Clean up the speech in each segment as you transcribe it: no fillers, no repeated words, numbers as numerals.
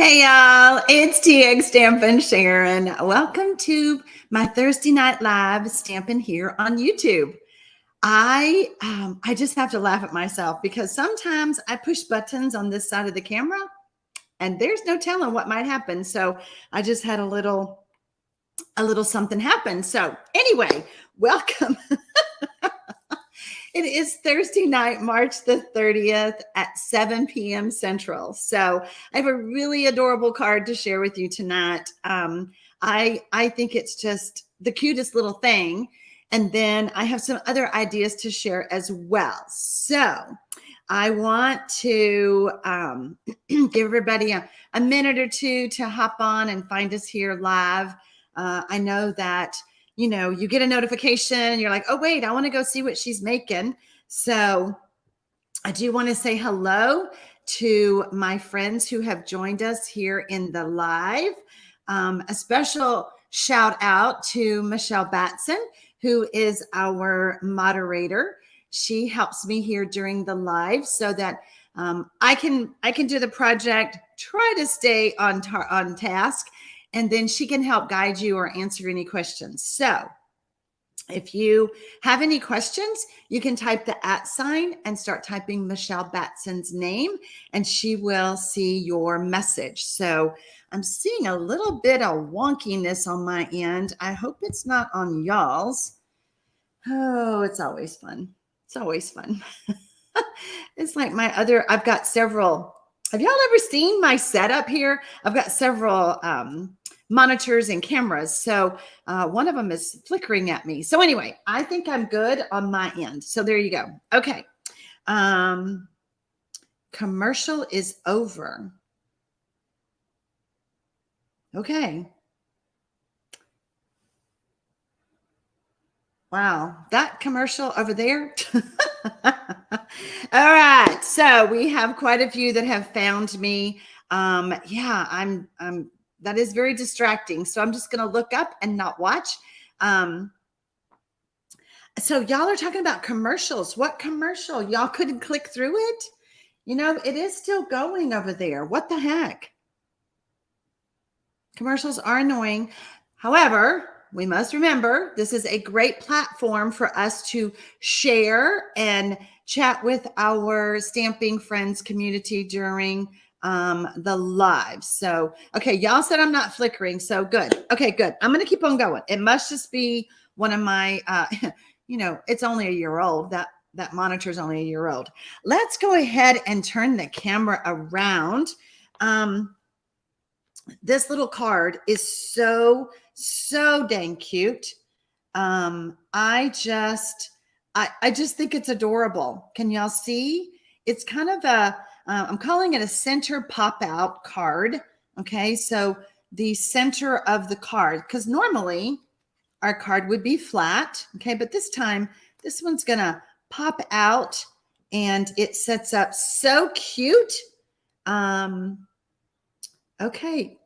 Hey y'all, it's TxStampin Sharon. Welcome to my Thursday night live Stampin' here on YouTube. I just have to laugh at myself because sometimes I push buttons on this side of the camera and there's no telling what might happen. So I just had a little something happen. So anyway, welcome. It is Thursday night, March the 30th at 7 p.m. Central. So I have a really adorable card to share with you tonight. I think it's just the cutest little thing. And then I have some other ideas to share as well. So I want to give everybody a minute or two to hop on and find us here live. I know that you get a notification and you're like, oh, wait, I want to go see what she's making. So I do want to say hello to my friends who have joined us here in the live. A special shout out to Michelle Batson, who is our moderator. She helps me here during the live so that I can do the project, try to stay on task, and then she can help guide you or answer any questions. So if you have any questions, you can type the @ and start typing Michelle Batson's name, and she will see your message. So I'm seeing a little bit of wonkiness on my end. I hope it's not on y'all's. Oh, it's always fun. It's always fun. It's like I've got several. Have y'all ever seen my setup here? I've got several monitors and cameras. So one of them is flickering at me. So anyway, I think I'm good on my end. So there you go. Okay. Commercial is over. Okay. Wow, that commercial over there. All right, so we have quite a few that have found me. Yeah, I'm that is very distracting. So I'm just going to look up and not watch. So y'all are talking about commercials. What commercial? Y'all couldn't click through it? It is still going over there. What the heck? Commercials are annoying. However, we must remember this is a great platform for us to share and chat with our stamping friends community during the live. So, okay, y'all said I'm not flickering. So good. Okay, good. I'm going to keep on going. It must just be one of my, it's only a year old. That monitor is only a year old. Let's go ahead and turn the camera around. This little card is so dang cute. I just think it's adorable. Can y'all see? It's kind of I'm calling it a center pop out card. Okay. So the center of the card, because normally our card would be flat. Okay. But this time, this one's going to pop out and it sets up so cute. Okay.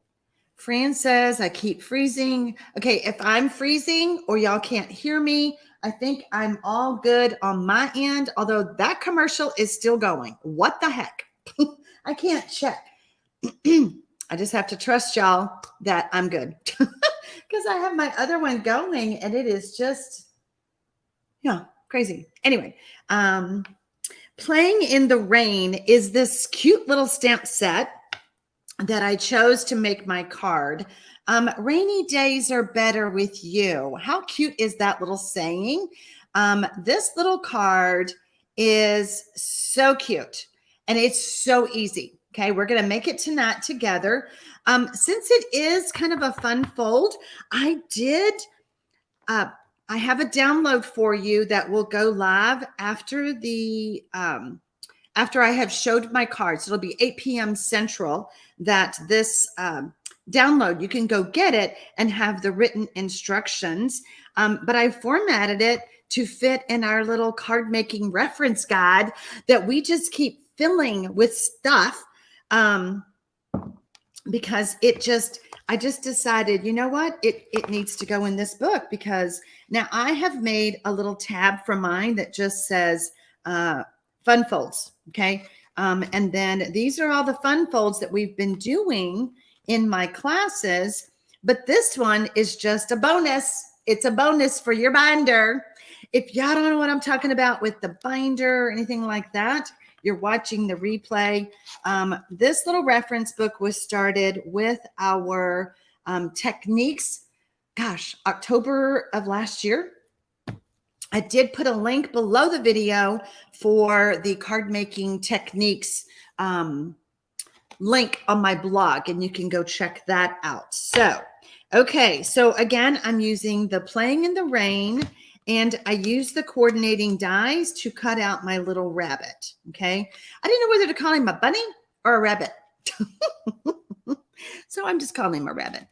Fran says, I keep freezing. Okay, if I'm freezing or y'all can't hear me, I think I'm all good on my end, although that commercial is still going. What the heck? I can't check. I just have to trust y'all that I'm good because I have my other one going and it is just, crazy. Anyway, Playing in the Rain is this cute little stamp set that I chose to make my card. Rainy days are better with you. How cute is that little saying? This little card is so cute and it's so easy. Okay, we're going to make it tonight together. Since it is kind of a fun fold, I have a download for you that will go live after the after I have showed my cards. It'll be 8 p.m. Central that this download, you can go get it and have the written instructions. But I formatted it to fit in our little card making reference guide that we just keep filling with stuff because I just decided, you know what? It needs to go in this book because now I have made a little tab for mine that just says fun folds. Okay. And then these are all the fun folds that we've been doing in my classes. But this one is just a bonus. It's a bonus for your binder. If y'all don't know what I'm talking about with the binder or anything like that, you're watching the replay. This little reference book was started with our techniques, gosh, October of last year. I did put a link below the video for the card making techniques link on my blog, and you can go check that out. So, okay, so again, I'm using the Playing in the Rain, and I use the coordinating dies to cut out my little rabbit, okay? I didn't know whether to call him a bunny or a rabbit. So I'm just calling him a rabbit.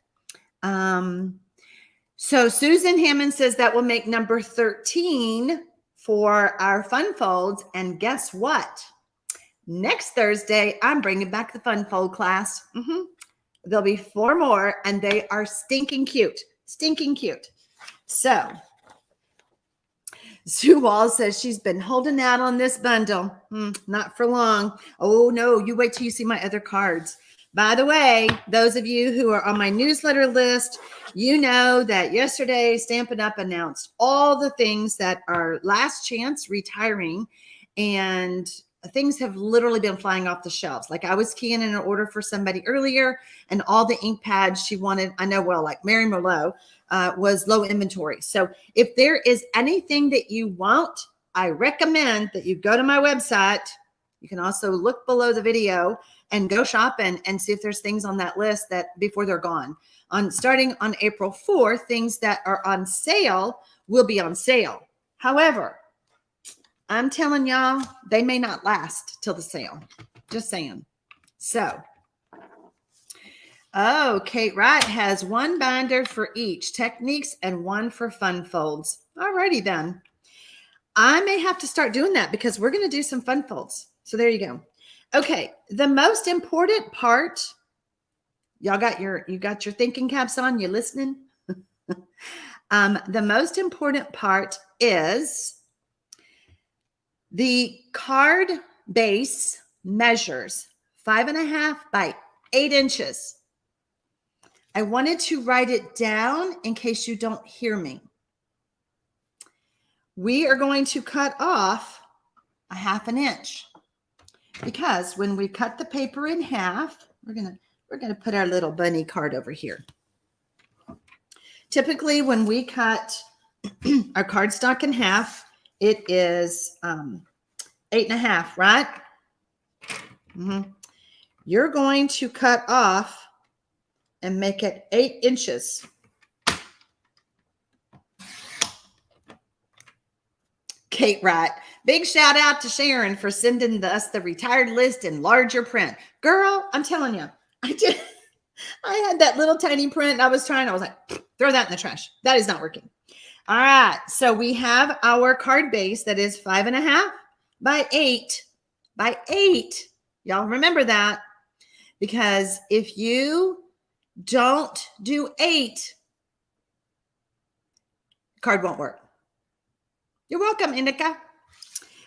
So Susan Hammond says that will make number 13 for our fun folds. And guess what? Next Thursday, I'm bringing back the fun fold class. There'll be 4 more, and they are stinking cute. Stinking cute. So Sue Wall says she's been holding out on this bundle. Not for long. Oh, no, you wait till you see my other cards. By the way, those of you who are on my newsletter list, you know that yesterday Stampin' Up announced all the things that are last chance retiring, and things have literally been flying off the shelves. Like I was keying in an order for somebody earlier, and all the ink pads she wanted, I know, well, like Mary Merlot, was low inventory. So if there is anything that you want, I recommend that you go to my website. You can also look below the video and go shopping and see if there's things on that list that before they're gone. Starting on April 4th, things that are on sale will be on sale. However, I'm telling y'all, they may not last till the sale. Just saying. So, oh, Kate Wright has 1 binder for each techniques and 1 for fun folds. Alrighty then. I may have to start doing that because we're going to do some fun folds. So there you go. Okay, the most important part, y'all got your thinking caps on, you listening? The most important part is the card base measures 5.5 by 8 inches. I wanted to write it down in case you don't hear me. We are going to cut off a 1/2 inch. Because when we cut the paper in half, we're gonna put our little bunny card over here. Typically, when we cut our cardstock in half, it is 8.5, right? You're going to cut off and make it 8 inches. Kate Wright. Big shout out to Sharon for sending us the retired list in larger print. Girl, I'm telling you, I had that little tiny print. I was like, throw that in the trash. That is not working. All right. So we have our card base that is 5.5 by 8 by 8. Y'all remember that, because if you don't do 8, card won't work. You're welcome, Indica.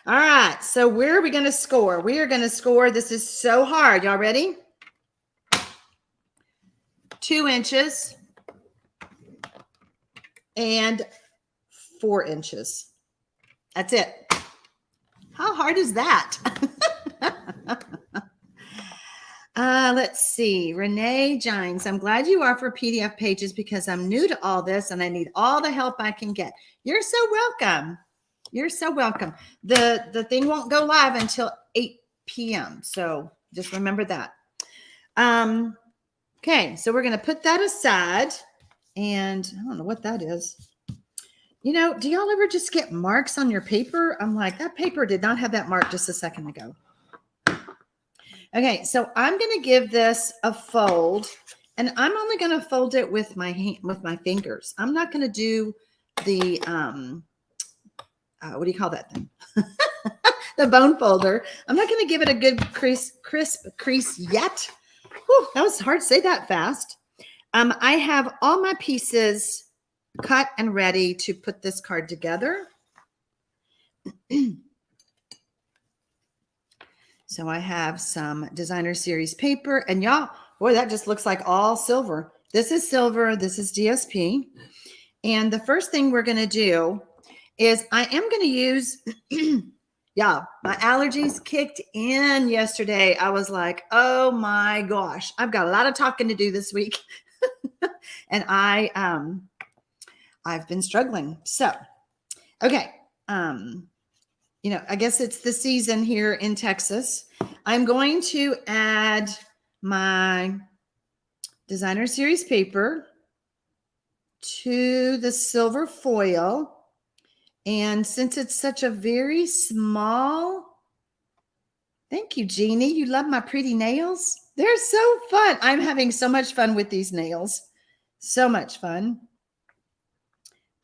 All right, so where are we going to score? We are going to score. This is so hard. Y'all ready? 2 inches and 4 inches. That's it. How hard is that? Let's see. Renee Gines, I'm glad you offer PDF pages because I'm new to all this and I need all the help I can get. You're so welcome. You're so welcome. The thing won't go live until 8 p.m. So just remember that. Okay, so we're going to put that aside. And I don't know what that is. You know, do y'all ever just get marks on your paper? I'm like, that paper did not have that mark just a second ago. Okay, so I'm going to give this a fold. And I'm only going to fold it with my fingers. I'm not going to do the what do you call that thing? The bone folder. I'm not going to give it a good crisp crease yet. Whew, that was hard to say that fast. I have all my pieces cut and ready to put this card together. So I have some designer series paper, and y'all, boy, that just looks like all silver. This is silver, this is DSP. And the first thing we're going to do is I am going to use, yeah, my allergies kicked in yesterday. I was like, oh my gosh, I've got a lot of talking to do this week. And I've been struggling. So, okay. I guess it's the season here in Texas. I'm going to add my designer series paper to the silver foil. And since it's such a very small, thank you, Jeannie. You love my pretty nails. They're so fun. I'm having so much fun with these nails. So much fun.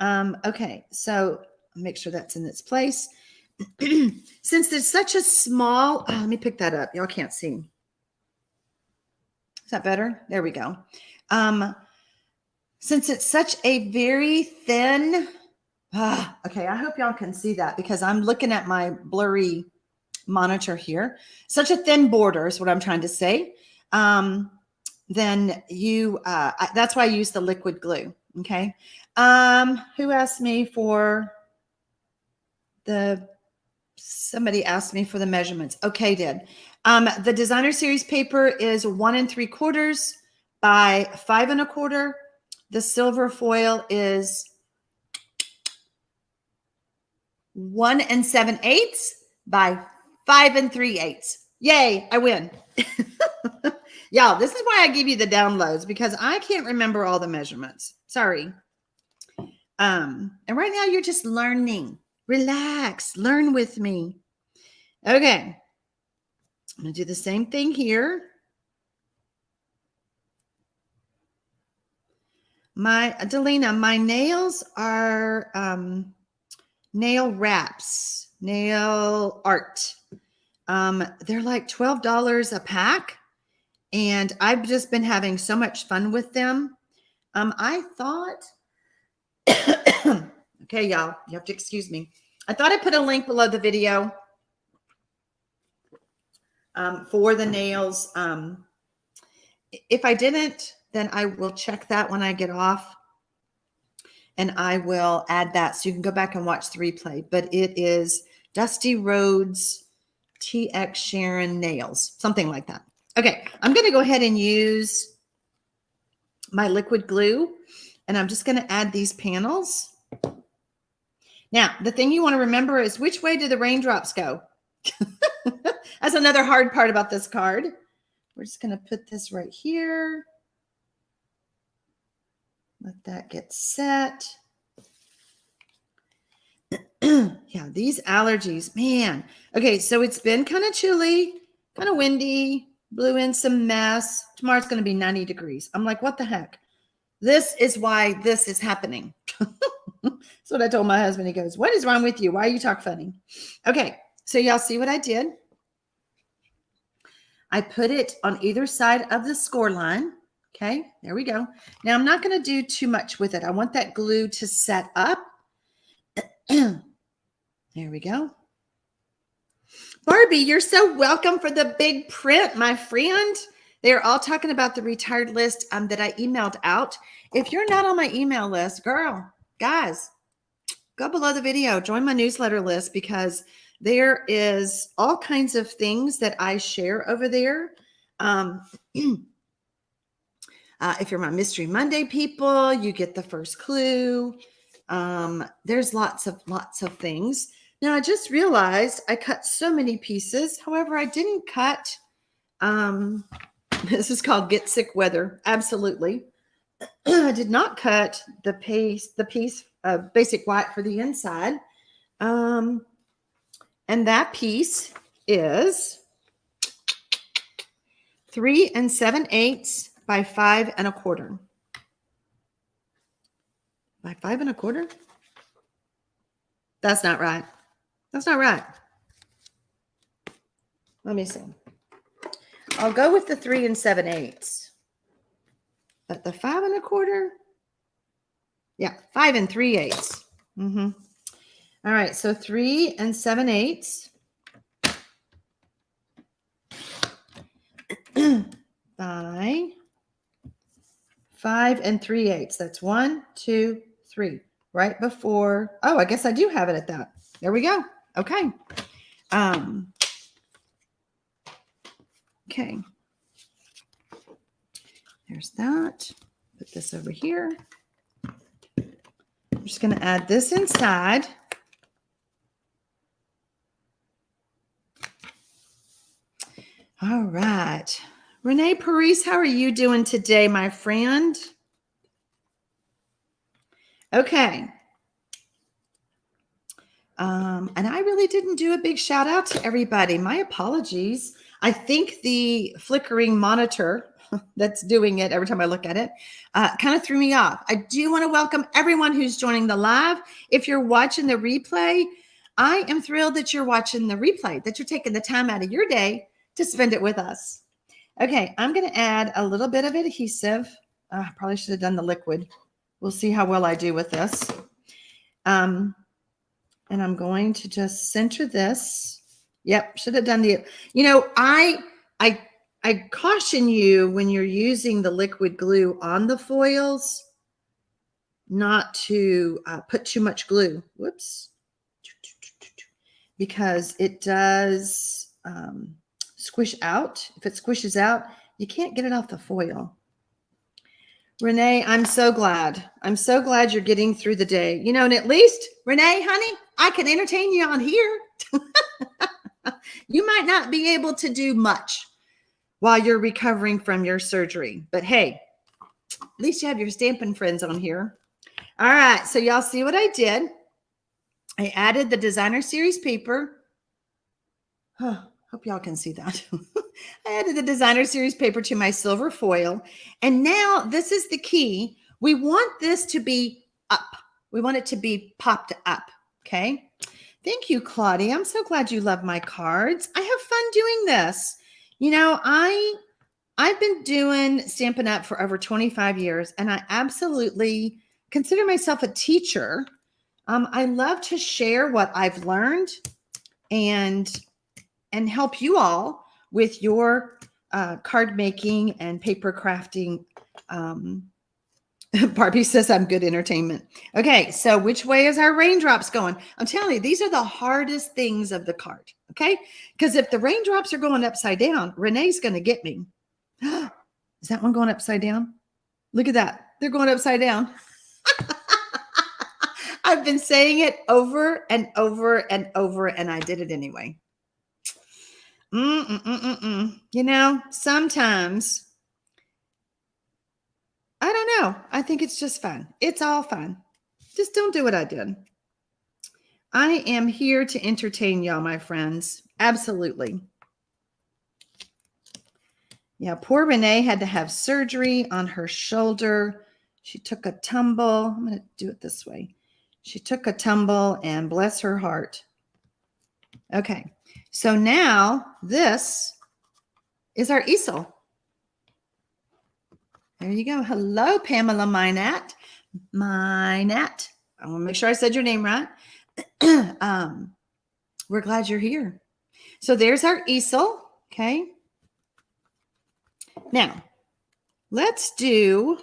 Okay, so make sure that's in its place. Since there's such a small, let me pick that up. Y'all can't see. Is that better? There we go. Since it's such a very thin, okay, I hope y'all can see that because I'm looking at my blurry monitor here. Such a thin border is what I'm trying to say. Then that's why I use the liquid glue. Okay. Who asked me for somebody asked me for the measurements. Okay, did. The designer series paper is 1 3/4 by 5 1/4. The silver foil is 1 7/8 by 5 3/8. Yay, I win. Y'all, this is why I give you the downloads because I can't remember all the measurements. Sorry. And right now you're just learning. Relax, learn with me. Okay. I'm going to do the same thing here. Delina, my nails are nail wraps, nail art. They're like $12 a pack. And I've just been having so much fun with them. I thought, okay, y'all, you have to excuse me. I thought I put a link below the video for the nails. If I didn't, then I will check that when I get off. And I will add that so you can go back and watch the replay. But it is Dusty Rhodes TX Sharon nails, something like that. Okay, I'm going to go ahead and use my liquid glue. And I'm just going to add these panels. Now, the thing you want to remember is which way do the raindrops go? That's another hard part about this card. We're just going to put this right here. Let that get set. Yeah, these allergies, man. Okay, so it's been kind of chilly, kind of windy, blew in some mess. Tomorrow's going to be 90 degrees. I'm like, what the heck? This is why this is happening. That's what I told my husband. He goes, what is wrong with you? Why are you talk funny? Okay, so y'all see what I did? I put it on either side of the score line. Okay, there we go. Now, I'm not going to do too much with it. I want that glue to set up. There we go. Barbie, you're so welcome for the big print, my friend. They're all talking about the retired list that I emailed out. If you're not on my email list, girl, guys, go below the video. Join my newsletter list because there is all kinds of things that I share over there. If you're my Mystery Monday people, you get the first clue. There's lots of things. Now, I just realized I cut so many pieces. However, I didn't cut, this is called Get Sick Weather. Absolutely. I did not cut the piece of basic white for the inside. And that piece is 3 7/8 by 5 1/4. By 5 1/4? That's not right. That's not right. Let me see. I'll go with the 3 7/8. But the 5 1/4? Yeah, 5 3/8. All right, so 3 7/8. by 5 3/8. That's 1, 2, 3. Right before. Oh, I guess I do have it at that. There we go. Okay. Okay. There's that. Put this over here. I'm just going to add this inside. All right. Renee Parise, how are you doing today, my friend? Okay. And I really didn't do a big shout out to everybody. My apologies. I think the flickering monitor that's doing it every time I look at it kind of threw me off. I do want to welcome everyone who's joining the live. If you're watching the replay, I am thrilled that you're watching the replay, that you're taking the time out of your day to spend it with us. Okay, I'm going to add a little bit of adhesive. I probably should have done the liquid. We'll see how well I do with this. And I'm going to just center this. Yep, should have done the, I caution you when you're using the liquid glue on the foils not to put too much glue. Whoops. Because it does squish out. If it squishes out, you can't get it off the foil. Renee, I'm so glad. I'm so glad you're getting through the day. And at least, Renee, honey, I can entertain you on here. You might not be able to do much while you're recovering from your surgery. But hey, at least you have your Stampin' friends on here. All right, so y'all see what I did. I added the designer series paper. Hope y'all can see that. I added the designer series paper to my silver foil. And now this is the key. We want this to be up. We want it to be popped up. Okay. Thank you, Claudia. I'm so glad you love my cards. I have fun doing this. I've been doing Stampin' Up for over 25 years, and I absolutely consider myself a teacher. I love to share what I've learned and help you all with your card making and paper crafting. Barbie says I'm good entertainment. Okay, so which way is our raindrops going? I'm telling you, these are the hardest things of the card, okay? Because if the raindrops are going upside down, Renee's going to get me. Is that one going upside down? Look at that. They're going upside down. I've been saying it over and over and over, and I did it anyway. Sometimes, I don't know. I think it's just fun. It's all fun. Just don't do what I did. I am here to entertain y'all, my friends. Absolutely. Yeah, poor Renee had to have surgery on her shoulder. She took a tumble. I'm going to do it this way. She took a tumble, and bless her heart. Okay, so now this is our easel. There you go. Hello, Pamela Minat. Minat. I want to make sure I said your name right. We're glad you're here. So there's our easel. Okay. Now, let's do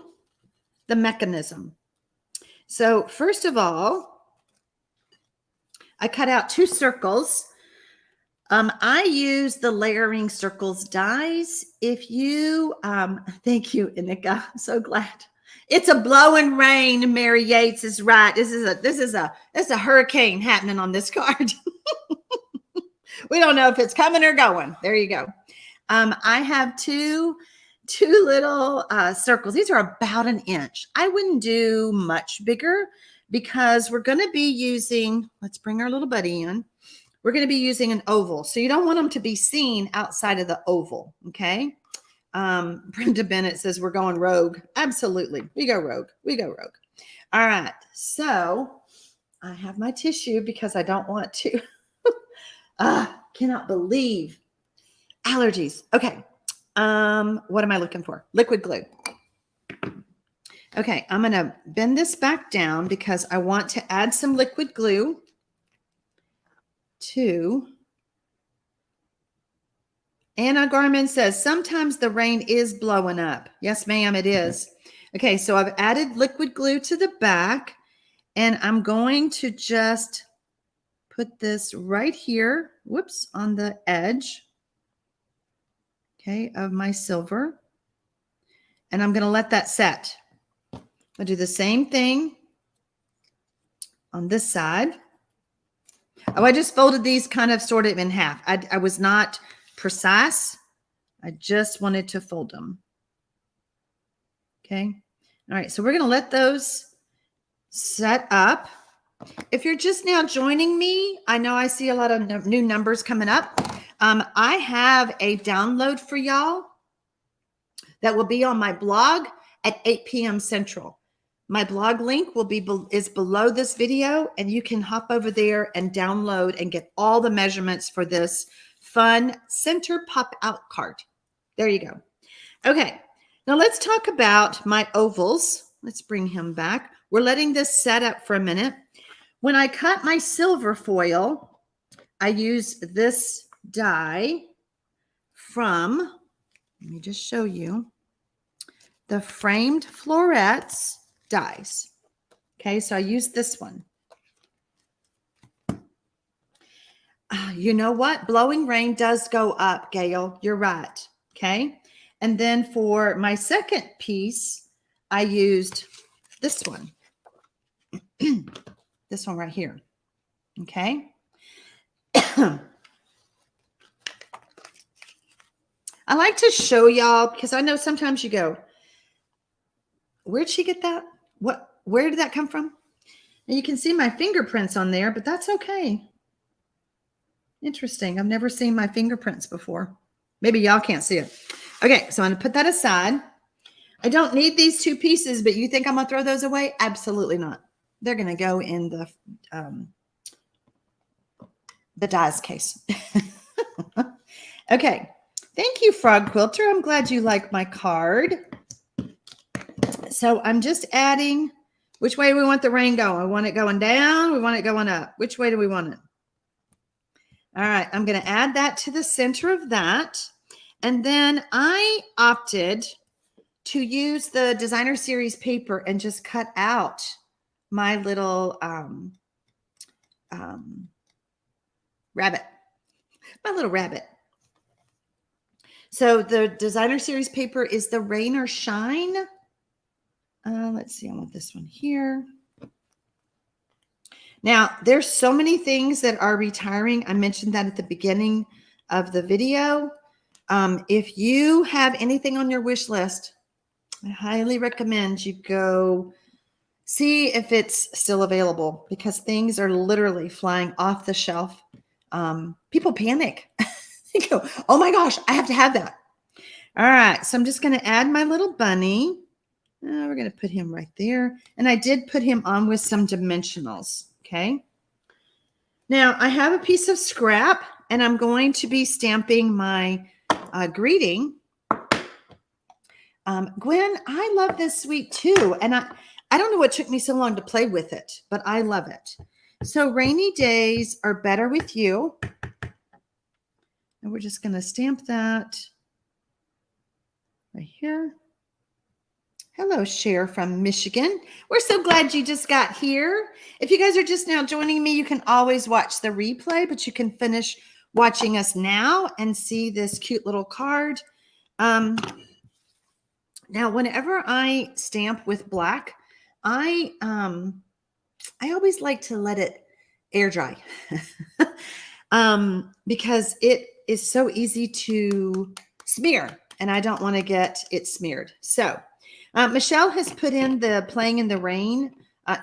the mechanism. So first of all, I cut out 2 circles. I use the layering circles dies. If you, thank you, Inika. I'm so glad. It's a blowing rain. Mary Yates is right. This is a hurricane happening on this card. We don't know if it's coming or going. There you go. I have two little circles. These are about 1 inch. I wouldn't do much bigger because we're going to be using, let's bring our little buddy in. We're going to be using an oval. So you don't want them to be seen outside of the oval. Okay. Brenda Bennett says we're going rogue. Absolutely. We go rogue. We go rogue. All right. So I have my tissue because I don't want to. Cannot believe allergies. Okay. What am I looking for? Liquid glue. Okay. I'm going to bend this back down because I want to add some liquid glue to, Anna Garman says, sometimes the rain is blowing up. Yes, ma'am, it is. Okay, so I've added liquid glue to the back, and I'm going to just put this right here, whoops, on the edge, okay, of my silver. And I'm going to let that set. I'll do the same thing on this side. Oh, I just folded these kind of sort of in half. I was not precise. I just wanted to fold them. Okay. All right. So we're going to let those set up. If you're just now joining me, I know I see a lot of new numbers coming up. I have a download for y'all that will be on my blog at 8 p.m. Central. My blog link will be is below this video, and you can hop over there and download and get all the measurements for this fun center pop out card. There you go. Okay, now let's talk about my ovals. Let's bring him back. We're letting this set up for a minute. When I cut my silver foil, I use this die from, let me just show you, the Framed Florets dies. Okay, so I use this one. You know what? Blowing rain does go up, Gail. You're right. Okay. And then for my second piece, I used this one. This one right here. Okay. I like to show y'all because I know sometimes you go, where'd she get that? Where did that come from? And you can see my fingerprints on there, but that's okay. Interesting. I've never seen my fingerprints before. Maybe y'all can't see it. Okay, so I'm going to put that aside. I don't need these two pieces, but you think I'm going to throw those away? Absolutely not. They're going to go in the dies case. Okay. Thank you, Frog Quilter. I'm glad you like my card. So I'm just adding, which way do we want the rain going? We want it going down. We want it going up. Which way do we want it? All right. I'm going to add that to the center of that. And then I opted to use the designer series paper and just cut out my little rabbit, my little rabbit. So the designer series paper is the Rain or Shine. Let's see, I want this one here. Now, there's so many things that are retiring. I mentioned that at the beginning of the video. If you have anything on your wish list, I highly recommend you go see if it's still available because things are literally flying off the shelf. People panic. They go, oh my gosh, I have to have that. All right, so I'm just going to add my little bunny. We're going to put him right there. And I did put him on with some dimensionals, okay? Now, I have a piece of scrap, and I'm going to be stamping my greeting. Gwen, I love this sweet too. And I don't know what took me so long to play with it, but I love it. So rainy days are better with you. And we're just going to stamp that right here. Hello, Cher from Michigan. We're so glad you just got here. If you guys are just now joining me, you can always watch the replay, but you can finish watching us now and see this cute little card. Now, whenever I stamp with black, I always like to let it air dry because it is so easy to smear, and I don't want to get it smeared. So Michelle has put in the Playing in the Rain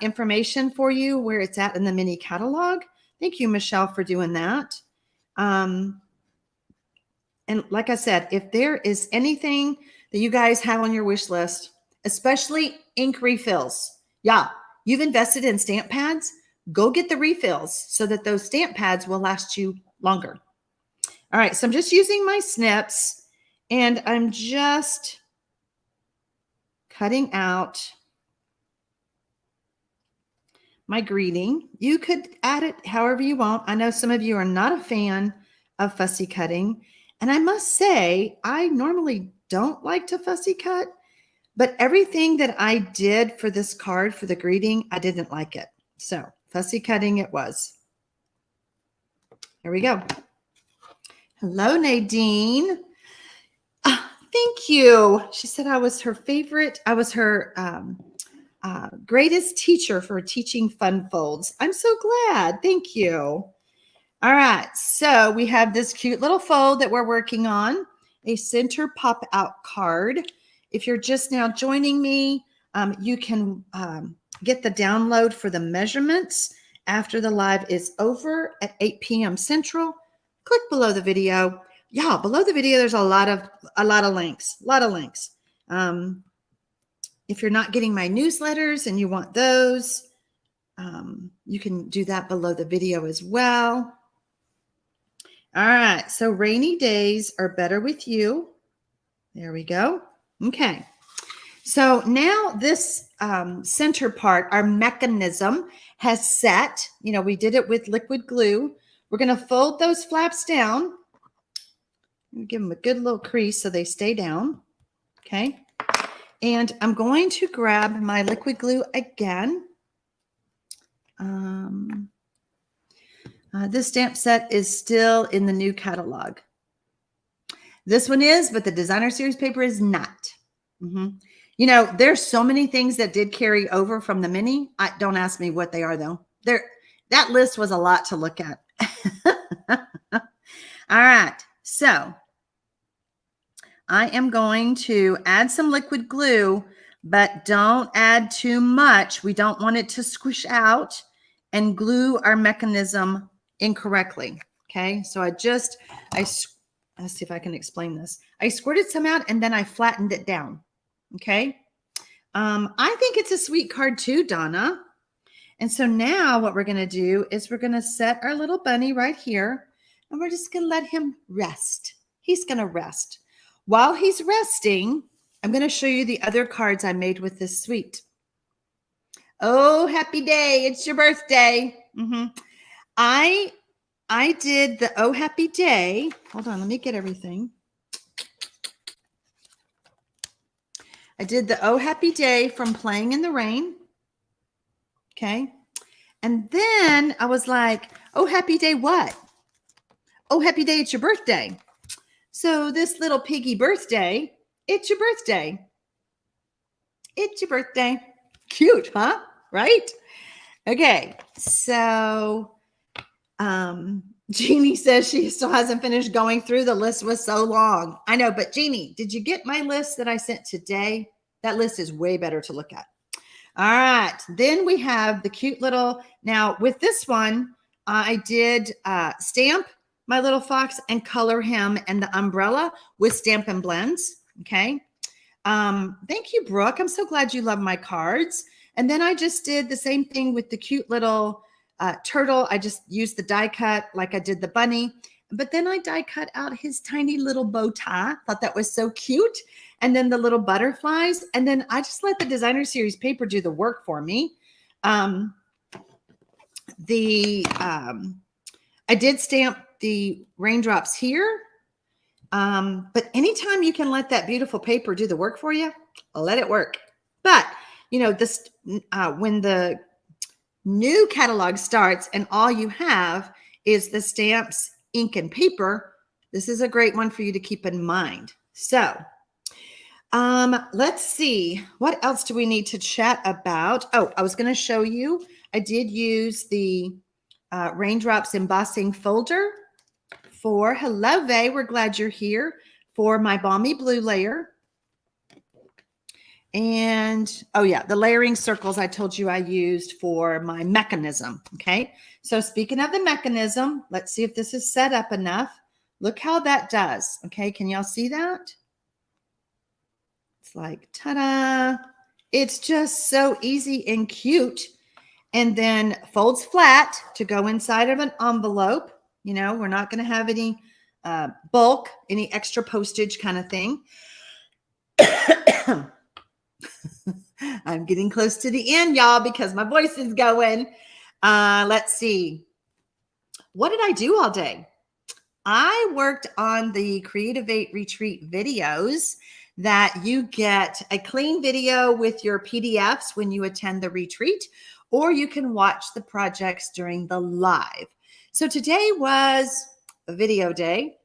information for you where it's at in the mini catalog. Thank you, Michelle, for doing that. And like I said, if there is anything that you guys have on your wish list, especially ink refills, yeah, you've invested in stamp pads, go get the refills so that those stamp pads will last you longer. All right, so I'm just using my snips, and I'm just cutting out my greeting. You could add it however you want. I know some of you are not a fan of fussy cutting, And I must say, I normally don't like to fussy cut, but everything that I did for this card for the greeting, I didn't like it. So fussy cutting it was. Here we go. Hello, Nadine. Thank you. She said I was her favorite. I was her greatest teacher for teaching fun folds. I'm so glad. Thank you. All right. So we have this cute little fold that we're working on, a center pop out card. If you're just now joining me, you can get the download for the measurements after the live is over at 8 p.m. Central. Click below the video. Yeah, below the video, there's a lot of links, if you're not getting my newsletters and you want those, you can do that below the video as well. All right, so rainy days are better with you. There we go. Okay, so now this center part, our mechanism has set. You know, we did it with liquid glue. We're going to fold those flaps down. Give them a good little crease so they stay down. Okay. And I'm going to grab my liquid glue again. This stamp set is still in the new catalog. This one is, but the designer series paper is not. You know, there's so many things that did carry over from the mini. Don't ask me what they are, though. That list was a lot to look at. All right. So I am going to add some liquid glue, but don't add too much. We don't want it to squish out and glue our mechanism incorrectly. Okay. So let's see if I can explain this. I squirted some out and then I flattened it down. Okay. I think it's a sweet card too, Donna. And so now what we're going to do is we're going to set our little bunny right here and we're just going to let him rest. He's going to rest. While he's resting, I'm going to show you the other cards I made with this suite. Oh, happy day. It's your birthday. I did the Oh, happy day. Hold on. Let me get everything. I did the Oh, happy day from Playing in the Rain. Okay. And then I was like, oh, happy day what? Oh, happy day, it's your birthday. So this little piggy birthday, it's your birthday. It's your birthday. Cute, huh? Right? Okay. So Jeannie says she still hasn't finished going through. The list was so long. I know, but Jeannie, did you get my list that I sent today? That list is way better to look at. All right. Then we have the cute little, now with this one, I did stamp my little fox and color him and the umbrella with Stampin' Blends. Okay. Thank you, Brooke. I'm so glad you love my cards. And then I just did the same thing with the cute little turtle. I just used the die cut like I did the bunny, but then I die cut out his tiny little bow tie. Thought that was so cute. And then the little butterflies. And then I just let the designer series paper do the work for me. I did stamp the raindrops here. But anytime you can let that beautiful paper do the work for you, let it work. But, you know, this when the new catalog starts and all you have is the stamps, ink, and paper, this is a great one for you to keep in mind. So let's see. What else do we need to chat about? Oh, I was going to show you. I did use the Raindrops embossing folder for, hello, Vay, we're glad you're here, for my Balmy Blue layer. And, oh yeah, the layering circles I told you I used for my mechanism, okay? So speaking of the mechanism, let's see if this is set up enough. Look how that does, okay? Can y'all see that? It's like, ta-da. It's just so easy and cute. And then folds flat to go inside of an envelope. You know, we're not going to have any bulk, any extra postage kind of thing. I'm getting close to the end, y'all, because my voice is going. Let's see. What did I do all day? I worked on the Creative 8 retreat videos that you get a clean video with your PDFs when you attend the retreat, or you can watch the projects during the live. So today was a video day.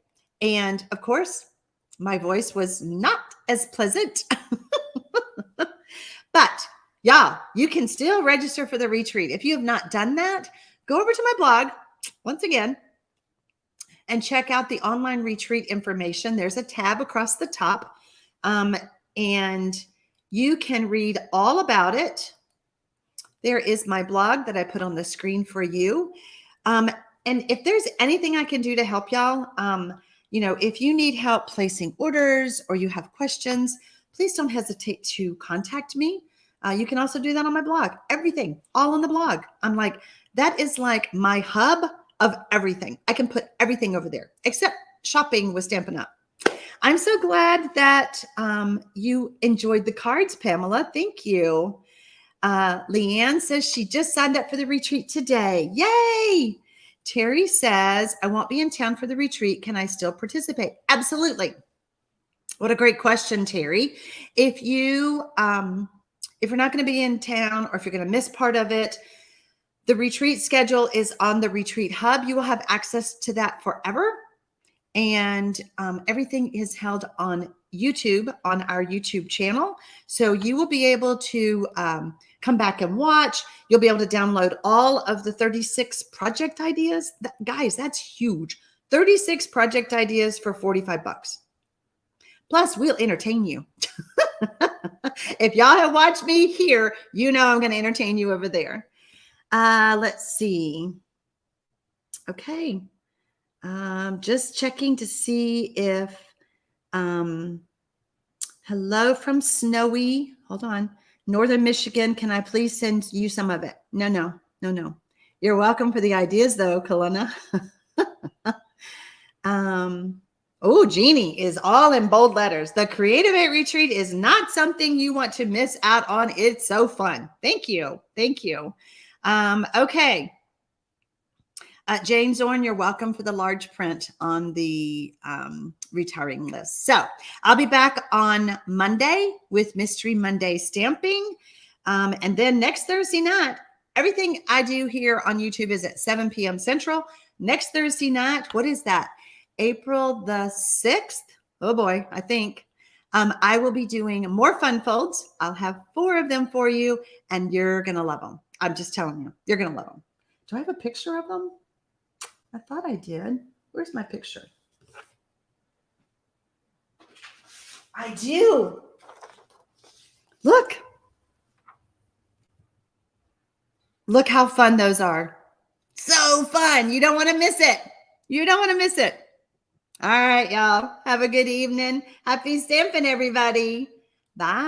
And of course, my voice was not as pleasant. But yeah, you can still register for the retreat. If you have not done that, go over to my blog once again and check out the online retreat information. There's a tab across the top, and you can read all about it. There is my blog that I put on the screen for you. And if there's anything I can do to help y'all, if you need help placing orders or you have questions, please don't hesitate to contact me. You can also do that on my blog. Everything, all on the blog. That is like my hub of everything. I can put everything over there except shopping with Stampin' Up. I'm so glad that you enjoyed the cards, Pamela. Thank you. Leanne says she just signed up for the retreat today. Yay! Terry says, I won't be in town for the retreat. Can I still participate? Absolutely. What a great question, Terry. If you're not going to be in town, or if you're going to miss part of it, the retreat schedule is on the Retreat Hub. You will have access to that forever. And everything is held on YouTube, on our YouTube channel. So you will be able to come back and watch. You'll be able to download all of the 36 project ideas. Guys, that's huge. 36 project ideas for $45. Plus, we'll entertain you. If y'all have watched me here, you know I'm going to entertain you over there. Let's see. Okay. Just checking to see if, hello from Snowy. Hold on. Northern Michigan. Can I please send you some of it? No. You're welcome for the ideas though, Kalina. Oh, Jeannie is all in bold letters. The Creative 8 retreat is not something you want to miss out on. It's so fun. Thank you. Okay. Jane Zorn, you're welcome for the large print on the retiring list. So I'll be back on Monday with Mystery Monday stamping. And then next Thursday night, everything I do here on YouTube is at 7 p.m. Central. Next Thursday night, what is that? April the 6th. Oh boy, I think. I will be doing more fun folds. I'll have 4 of them for you, and you're going to love them. I'm just telling you, you're going to love them. Do I have a picture of them? I thought I did. Where's my picture? I do. Look. Look how fun those are. So fun. You don't want to miss it. All right, y'all. Have a good evening. Happy stamping, everybody. Bye.